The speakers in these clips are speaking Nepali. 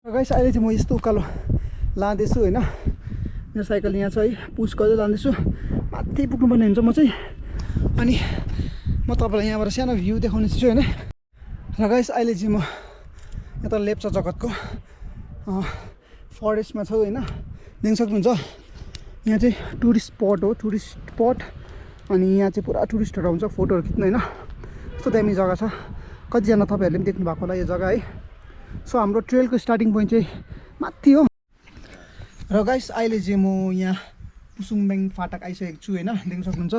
गाइस अहिले चाहिँ म यस्तो उकालो लाँदैछु होइन। मेरो साइकल यहाँ छ है, पुस गर्दै लाँदैछु। माथि पुग्नुपर्ने हुन्छ म चाहिँ। अनि म तपाईँलाई यहाँबाट सानो भ्यू देखाउने छु होइन। र गाइस अहिले चाहिँ म यता लेप्चा जगतको फरेस्टमा छु होइन। देख्न सक्नुहुन्छ यहाँ चाहिँ टुरिस्ट स्पट हो, टुरिस्ट स्पट। अनि यहाँ चाहिँ पुरा टुरिस्टहरू आउँछ फोटोहरू खिच्न होइन। यस्तो दामी जग्गा छ। कतिजना तपाईँहरूले पनि देख्नु भएको होला यो जग्गा है। सो हाम्रो ट्रेलको स्टार्टिङ पोइन्ट चाहिँ माथि हो। र गाइस अहिले चाहिँ म यहाँ पुसुङबेङ फाटक आइसकेको छु होइन। देख्न सक्नुहुन्छ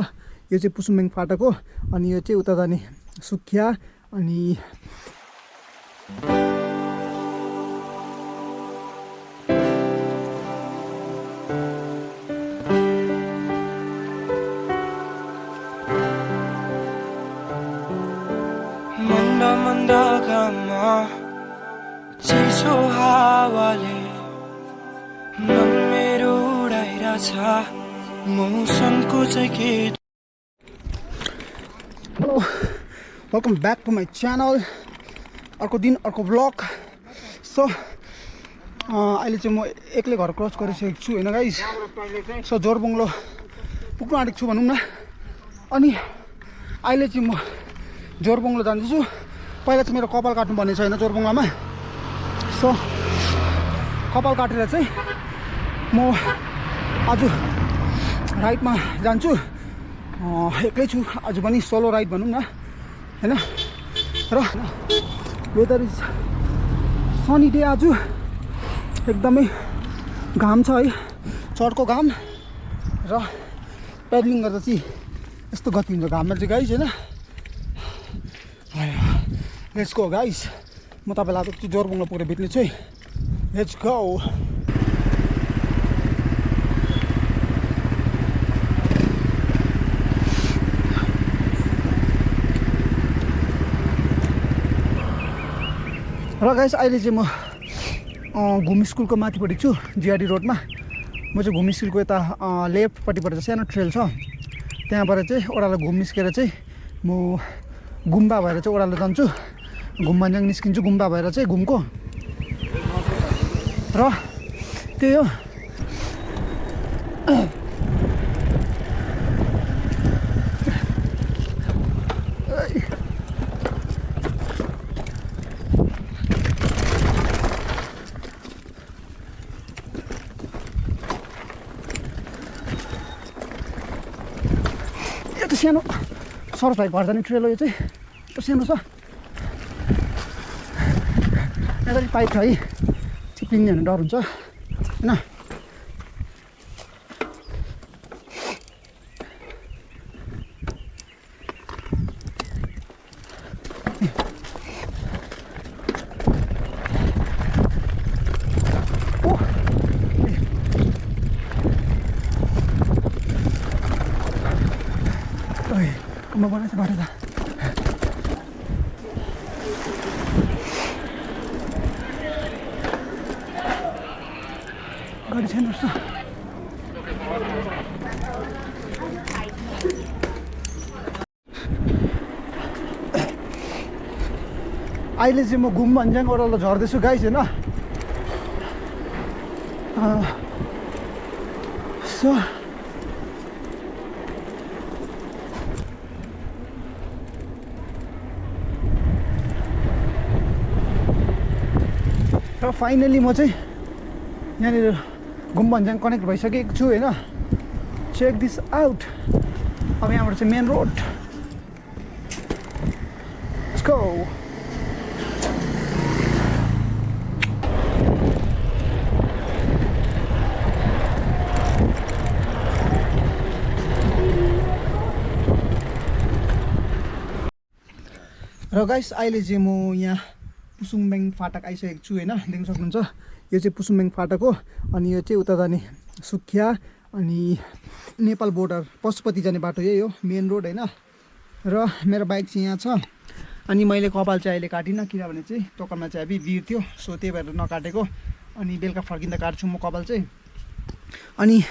यो चाहिँ पुसुङबेङ फाटक हो। अनि यो चाहिँ उता जाने सुखिया अनि चिसो हावाले मन मेरो उडाइरहेछ मौसमको चाहिँ के। Hello, welcome back to my channel. अर्को दिन अर्को ब्लग। सो अहिले चाहिँ म एक्लै घर क्रस गरिसकेको छु होइन गाइस। सो जोरबङ्गलो पुग्नु आँटेको छु भनौँ न। अनि अहिले चाहिँ म जोरबङ्गलो जाँदैछु। पहिला चाहिँ मेरो कपाल काट्नु पर्ने छ होइन जोरबङ्गलामा। सो कपाल काटेर चाहिँ म आज राइडमा जान्छु। एक्लै छु आज पनि, सोलो राइड भनौँ न होइन। र वेदर इज सनी डे आज। एकदमै घाम छ है, चर्को घाम। र पेडलिङ गर्दा चाहिँ यस्तो गति हुन्छ घाममा चाहिँ गाइस होइन। Let's go guys. म तपाईँलाई आज जोरबङ्गलो पुगेर भेट्नेछु है। Let's go. र गाइस अहिले चाहिँ म घुम स्कुलको माथिपट्टि छु, जिआरडी रोडमा। म चाहिँ घुम स्कुलको यता लेफ्टपट्टिबाट चाहिँ सानो ट्रेल छ, त्यहाँबाट चाहिँ ओह्रालो घुम निस्केर चाहिँ म गुम्बा भएर चाहिँ ओह्रालो जान्छु। घुमभन्ज्याङ निस्किन्छु गुम्बा भएर चाहिँ घुमको। र त्यही हो। यो त सानो सरसलाई घर जाने ट्रेल हो यो चाहिँ। यस्तो सानो छ। यहाँ चाहिँ पाइप छ है, चिप्लिने भने डर हुन्छ होइन। म बनाएको बाटो त गाडी छैन रहेछ। अहिले चाहिँ म घुमभन्ज्याङ ओह्रालो झर्दैछु गाइस होइन। सो र फाइनली म चाहिँ यहाँनिर घुमभन्ज्याङ कनेक्ट भइसकेको छु होइन। Check this out. अब यहाँबाट चाहिँ मेन रोड। Let's go. र गाइस अहिले चाहिँ म यहाँ पुसुङबेङ फाटक आइसकेको छु होइन। देख्न सक्नुहुन्छ यो चाहिँ पुसुङबेङ फाटक हो। अनि यो चाहिँ उता जाने सुखिया अनि नेपाल बोर्डर पशुपति जाने बाटो यही हो, मेन रोड होइन। र मेरो बाइक चाहिँ यहाँ छ। अनि मैले कपाल चाहिँ अहिले काटिनँ किनभने चाहिँ टोकनमा चाहिँ अभी भिड थियो, सो त्यही भएर नकाटेको। अनि बेलुका फर्किँदा काट्छु म कपाल चाहिँ। अनि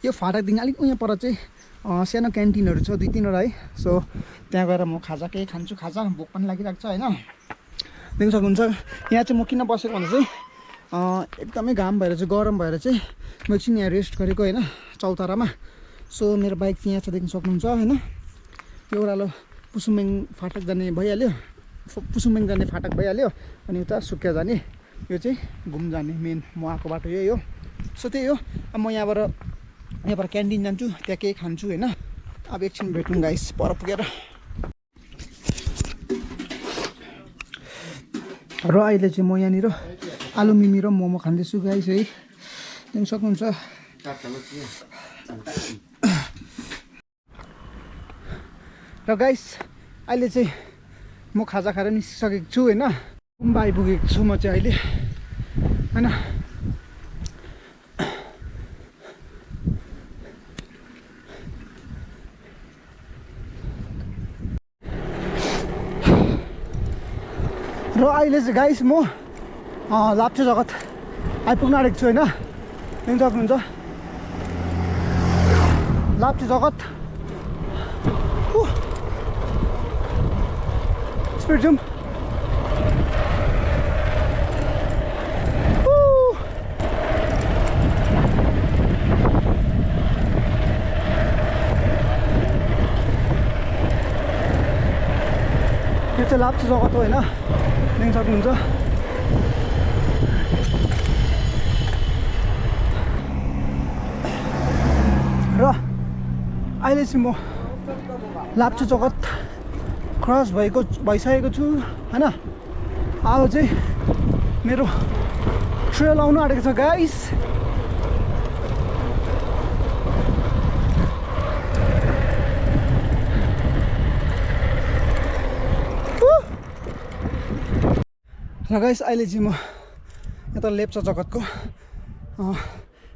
यो फाटकदेखि अलिक उहाँ पर चाहिँ सानो क्यान्टिनहरू छ 2-3 वटा है। सो त्यहाँ गएर म खाजा केही खान्छु। खाजा भोक पनि लागिरहेको छ होइन। देख्न सक्नुहुन्छ यहाँ चाहिँ म किन बसेको भन्दा चाहिँ एकदमै घाम भएर चाहिँ गरम भएर चाहिँ म एकछिन यहाँ रेस्ट गरेको होइन चौतारामा। सो मेरो बाइक चाहिँ यहाँ छ देख्न सक्नुहुन्छ होइन। यो ओह्रालो पुसुमेङ फाटक जाने भइहाल्यो, पुसुमेङ जाने फाटक भइहाल्यो। अनि उता सुकिया जाने, यो चाहिँ घुम जाने मेन म आएको बाटो यही हो। सो त्यही हो। अब म यहाँबाट क्यान्टिन जान्छु, त्यहाँ केही खान्छु होइन। अब एकछिन भेटौँ गाइस पर पुगेर। र अहिले चाहिँ म यहाँनिर आलु मिमी र मोमो खाँदैछु गाइस है, देख्न सक्नुहुन्छ। र गाइस अहिले चाहिँ म खाजा खाएर निस्किसकेको छु होइन। गुम्बा आइपुगेको छु म चाहिँ अहिले होइन। र अहिले चाहिँ गाइस म लाप्चे जगत आइपुग्न आँटेको छु होइन, देख्न सक्नुहुन्छ लाप्चे जगत। स्पिड जाउँ। यो चाहिँ लाप्चे जगत हो होइन, देख्न सक्नुहुन्छ। र अहिले चाहिँ म लाप्चे जगत क्रस भइसकेको छु होइन। अब चाहिँ मेरो ट्रेल आउनु आँटेको छ गाइस। र गाइस अहिले चाहिँ म यता लेप्चा जगतको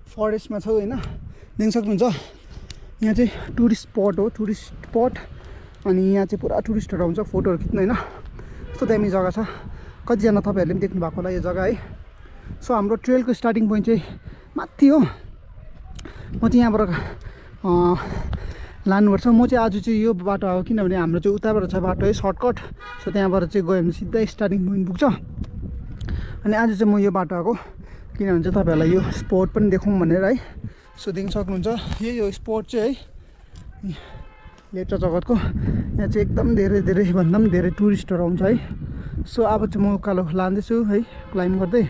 फरेस्टमा छु होइन, देख्न सक्नुहुन्छ। यहाँ चाहिँ टुरिस्ट स्पट हो, टुरिस्ट स्पट। अनि यहाँ चाहिँ पुरा टुरिस्टहरू आउँछ फोटोहरू खिच्नु होइन, यस्तो दामी जग्गा छ। कतिजना तपाईँहरूले पनि देख्नु भएको होला यो जग्गा है। सो हाम्रो ट्रेलको स्टार्टिङ पोइन्ट चाहिँ माथि हो। म चाहिँ यहाँबाट लानुपर्छ। म चाहिँ आज चाहिँ यो बाटो आएको किनभने हाम्रो चाहिँ उताबाट छ बाटो है सर्टकट। सो त्यहाँबाट चाहिँ गयो भने सिधै स्टार्टिङ पोइन्ट पुग्छ। अनि आज चाहिँ म यो बाटो आएको किनभने चाहिँ तपाईँहरूलाई यो स्पट पनि देखाउँ भनेर है। सो देख्न सक्नुहुन्छ यही हो स्पट चाहिँ है लेप्चा जगतको। यहाँ चाहिँ एकदम धेरै भन्दा पनि धेरै टुरिस्टहरू आउँछ है। सो अब चाहिँ म उकालो लाँदैछु है क्लाइम्ब गर्दै।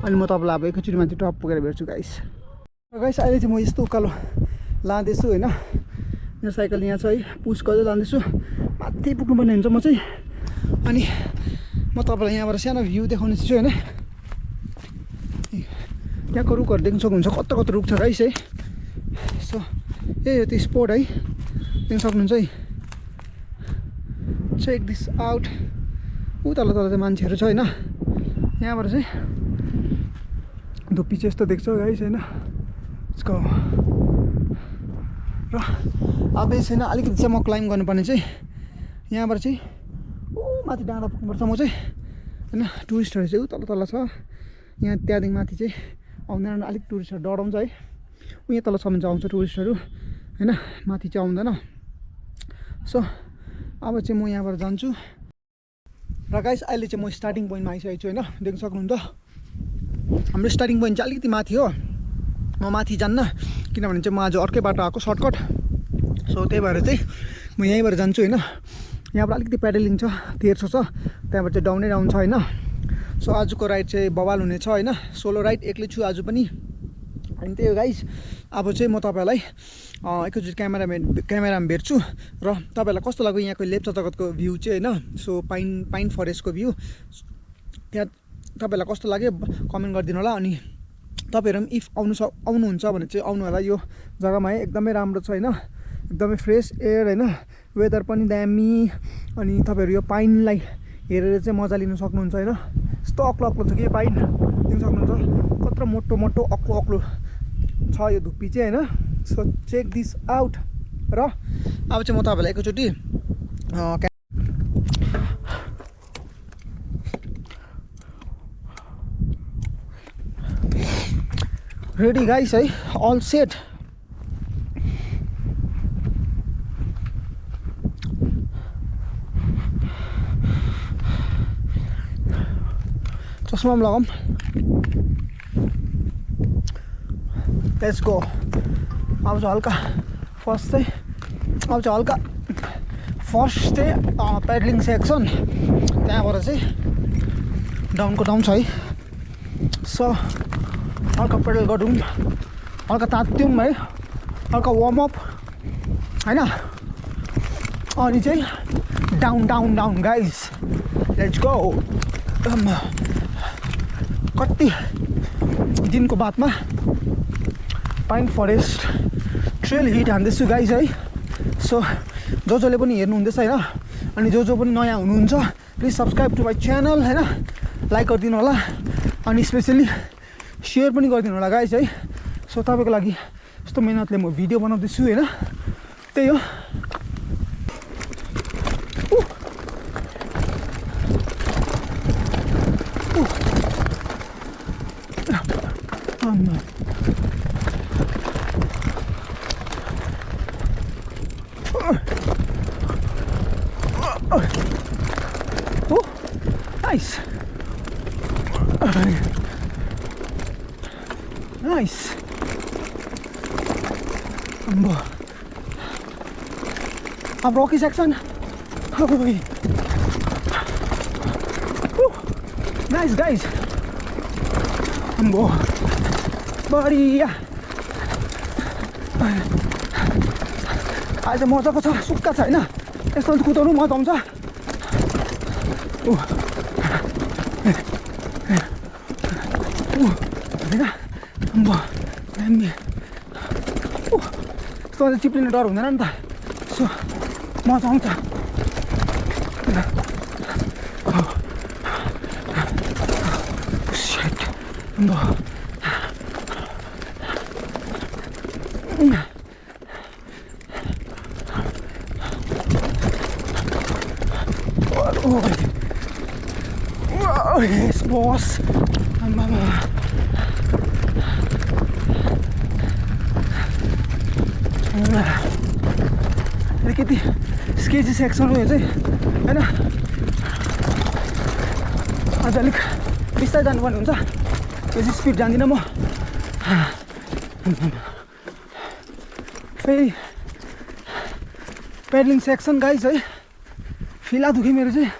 अनि म तपाईँलाई अब एकैचोटि माथि टप पुगेर भेट्छु गाइस। गाइस अहिले चाहिँ म यस्तो उकालो लाँदैछु होइन। मेरो साइकल यहाँ छ है, पुस गर्दै लाँदैछु। माथि पुग्नुपर्ने हुन्छ म चाहिँ। अनि म तपाईँलाई यहाँबाट सानो भ्यू देखाउने छु होइन। त्यहाँको रुखहरू देख्न सक्नुहुन्छ, कत्रो रुख छ गाइस है। सो यही हो त्यो स्पट है, देख्न सक्नुहुन्छ है। Check this out. तल चाहिँ मान्छेहरू छ होइन। यहाँबाट चाहिँ धुप्पी चाहिँ यस्तो देख्छ गाइस होइन। यसको र अब छैन अलिकति चाहिँ म क्लाइम्ब गर्नुपर्ने चाहिँ यहाँबाट चाहिँ माथि डाँडा पुग्नुपर्छ म चाहिँ होइन। टुरिस्टहरू चाहिँ तल छ यहाँ, त्यहाँदेखि माथि चाहिँ आउँदैन। अलिक टुरिस्टहरू डराउँछ है, यहाँ तलसम्म चाहिँ आउँछ टुरिस्टहरू होइन, माथि चाहिँ आउँदैन। सो अब चाहिँ म यहाँबाट जान्छु। र गाइस अहिले चाहिँ म स्टार्टिङ पोइन्टमा आइसकेको छु होइन, देख्न सक्नुहुन्छ। हाम्रो स्टार्टिङ पोइन्ट चाहिँ अलिकति माथि हो। म माथि जान्न किनभने चाहिँ म आज अर्कै बाटो आएको सर्टकट। सो त्यही भएर चाहिँ म यहीँबाट जान्छु होइन। यहाँबाट अलिकति पेडलिङ छ, 1300 छ, त्यहाँबाट चाहिँ डाउनै डाउन छ होइन। सो आजको राइड चाहिँ बवाल हुनेछ होइन, सोलो राइड एक्लै छु आज पनि। अनि त्यही हो गाइस। अब चाहिँ म तपाईँलाई एकैचोटि क्यामेरामा भेट्छु र तपाईँलाई कस्तो लाग्यो यहाँको लेप्चा जगतको भ्यू चाहिँ होइन। सो पाइन फरेस्टको भ्यू त्यहाँ तपाईँलाई कस्तो लाग्यो कमेन्ट गरिदिनु होला। अनि तपाईँहरू पनि इफ आउनुहुन्छ भने चाहिँ आउनु होला यो जग्गामा है, एकदमै राम्रो छ होइन। एकदमै फ्रेस एयर होइन, वेदर पनि दामी। अनि तपाईँहरू यो पाइनलाई हेरेर चाहिँ मजा लिनु सक्नुहुन्छ होइन। यस्तो अग्लो छ कि पाइन, देख्न सक्नुहुन्छ कत्रो मोटो अग्लो छ यो धुप्पी चाहिँ होइन। So check this out. र अब चाहिँ म तपाईँलाई एकैचोटि रेडी गाइस है, अल सेट। चस्मा पनि लगाऊँ लेट्स गो अब चाहिँ हल्का फर्स्ट चाहिँ पेडलिङ सेक्सन त्यहाँबाट चाहिँ डाउनको डाउन छ है सो हल्का पेडल गरौँ हल्का तात्त्यौँ है हल्का वार्मअप हैन अनि चाहिँ down down down guys let's go कति दिनको बादमा पाइन फरेस्ट ट्रेल हिट हान्दैछु गाइज है सो जसले पनि हेर्नुहुँदैछ होइन अनि जो पनि नयाँ हुनुहुन्छ please subscribe to my channel होइन लाइक गरिदिनु होला अनि स्पेसली सेयर पनि गरिदिनु होला गाइज है सो तपाईँको लागि यस्तो मेहनतले म भिडियो बनाउँदैछु होइन त्यही हो Nice. Nice. Up rocky section. Nice guys. Buddy. आज मजाको छ सुक्खा छ हैन यस्तो कुदाउनु मजा आउँछ यस्तो चिप्लिने डर हुँदैन नि त सो मजा आउँछ Oh, yes, boss. अलिकति स्केजी सेक्सन हो यो चाहिँ होइन अझ अलिक बिस्तारै जानुपर्ने हुन्छ बेसी स्पिड जान्दिनँ म फेरि पेडलिङ सेक्सन गाइज है फिला दुखी मेरो चाहिँ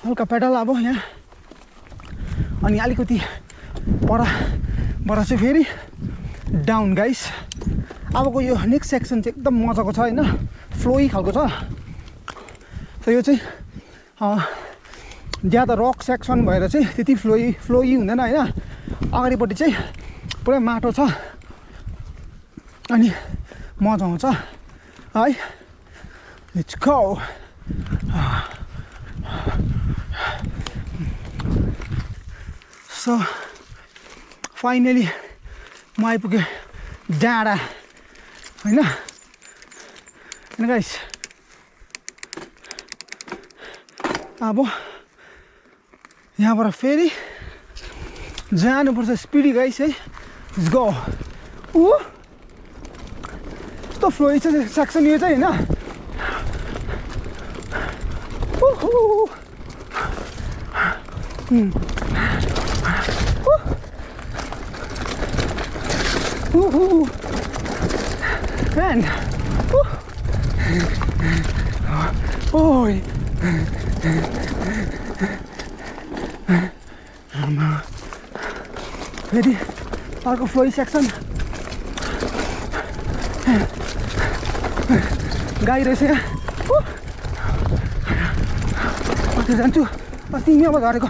हल्का पेडल अब यहाँ अनि अलिकति परबाट चाहिँ फेरि डाउन गाइस अबको यो नेक्स्ट सेक्सन चाहिँ एकदम मजाको छ होइन फ्लोई खालको छ त यो चाहिँ ज्यादा रक सेक्सन भएर चाहिँ त्यति फ्लोई हुँदैन होइन अगाडिपट्टि चाहिँ पुरै माटो छ अनि मजा आउँछ है लेट्स गो सो फाइनली म आइपुगेँ डाँडा होइन गाइस अब यहाँबाट फेरि जानुपर्छ स्पिडी गाइस है लेट्स गो यस्तो फ्लोई छ सेक्सन यो चाहिँ होइन Man, oh, फेरि अर्को फ्लोई सेक्सन गाई रहेछ यहाँ अस्ति जान्छु अस्ति यहाँबाट झरेको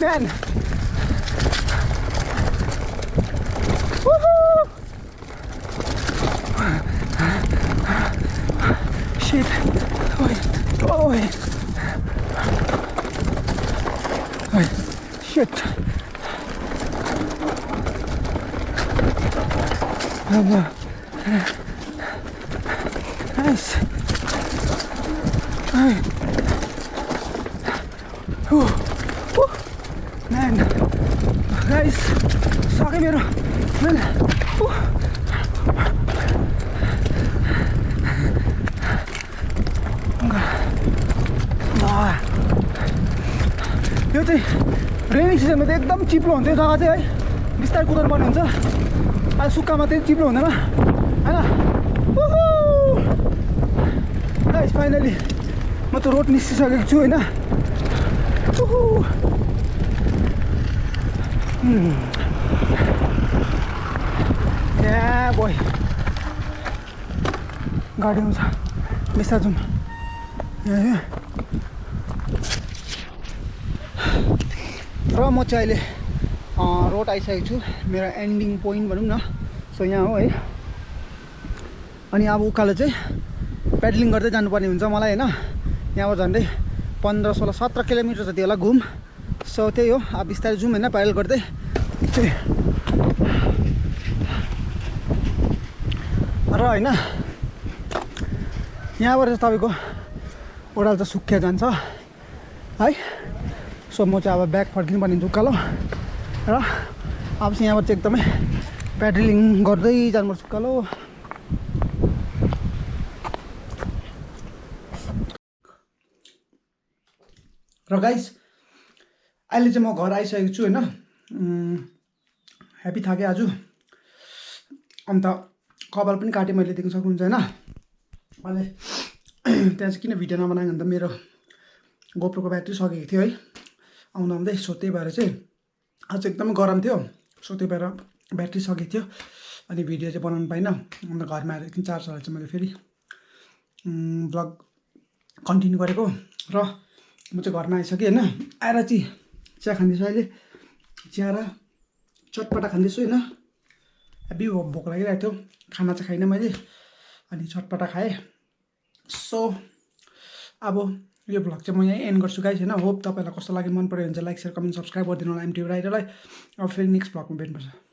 Man. Shit. Oh. Shit. Nice. Man, guys, सक्यो मेरो यो चाहिँ रेनी सिजनमा चाहिँ एकदम चिप्लो हुन्छ यो जग्गा चाहिँ है बिस्तारै कुदाउनु पर्ने हुन्छ अहिले सुक्खामा चाहिँ चिप्लो हुँदैन होइन फाइनली म त रोड निस्किसकेको छु होइन Yeah, boy. गाडी आउँछ बिस्तार जाउँ र म चाहिँ अहिले रोड आइसकेको छु मेरो एन्डिङ पोइन्ट भनौँ न सो यहाँ हो है अनि अब उकालो चाहिँ पेडलिङ गर्दै जानुपर्ने हुन्छ मलाई होइन यहाँबाट झन्डै 15, 16, 17 किलोमिटर जति होला घुम सो त्यही हो अब बिस्तारै जाउँ होइन पेडल गर्दै र होइन यहाँबाट चाहिँ तपाईँको ओडाल चाहिँ सुक्खिया जान्छ है सो म चाहिँ अब ब्याग फर्किनु पर्ने हुन्छ उकालो र अब चाहिँ यहाँबाट चाहिँ एकदमै पेडलिङ गर्दै जानुपर्छ उकालो र गाइस अहिले चाहिँ म घर आइसकेको छु होइन ह्याप्पी थाकेँ आज अन्त कपाल पनि काटेँ मैले देख्न सक्नुहुन्छ होइन अहिले त्यहाँ चाहिँ किन भिडियो नबनाएँ भने त मेरो गोप्रोको ब्याट्री सकेको थियो है आउँदा आउँदै सो त्यही भएर चाहिँ आज एकदमै गरम थियो सो त्यही भएर ब्याट्री सकेको थियो अनि भिडियो चाहिँ बनाउनु पाइनँ अन्त घरमा आएर एकदिन चार्ज हालेर चाहिँ मैले फेरि ब्लग कन्टिन्यू गरेको र म चाहिँ घरमा आइसकेँ होइन आएर चाहिँ चिया खाँदैछु अहिले चिया र चटपटा खाँदैछु होइन हेभी भोक लागिरहेको थियो खाना चाहिँ खाइनँ मैले अनि चटपटा खाएँ सो अब यो भ्लग चाहिँ म यहीँ एन्ड गर्छु गाइस होइन होप तपाईँलाई कस्तो लाग्यो मन पऱ्यो भने चाहिँ लाइक सेयर कमेन्ट सब्सक्राइब गरिदिनु होला एमटिभी राइडरलाई अब फेरि नेक्स्ट भ्लगमा भेट्नुपर्छ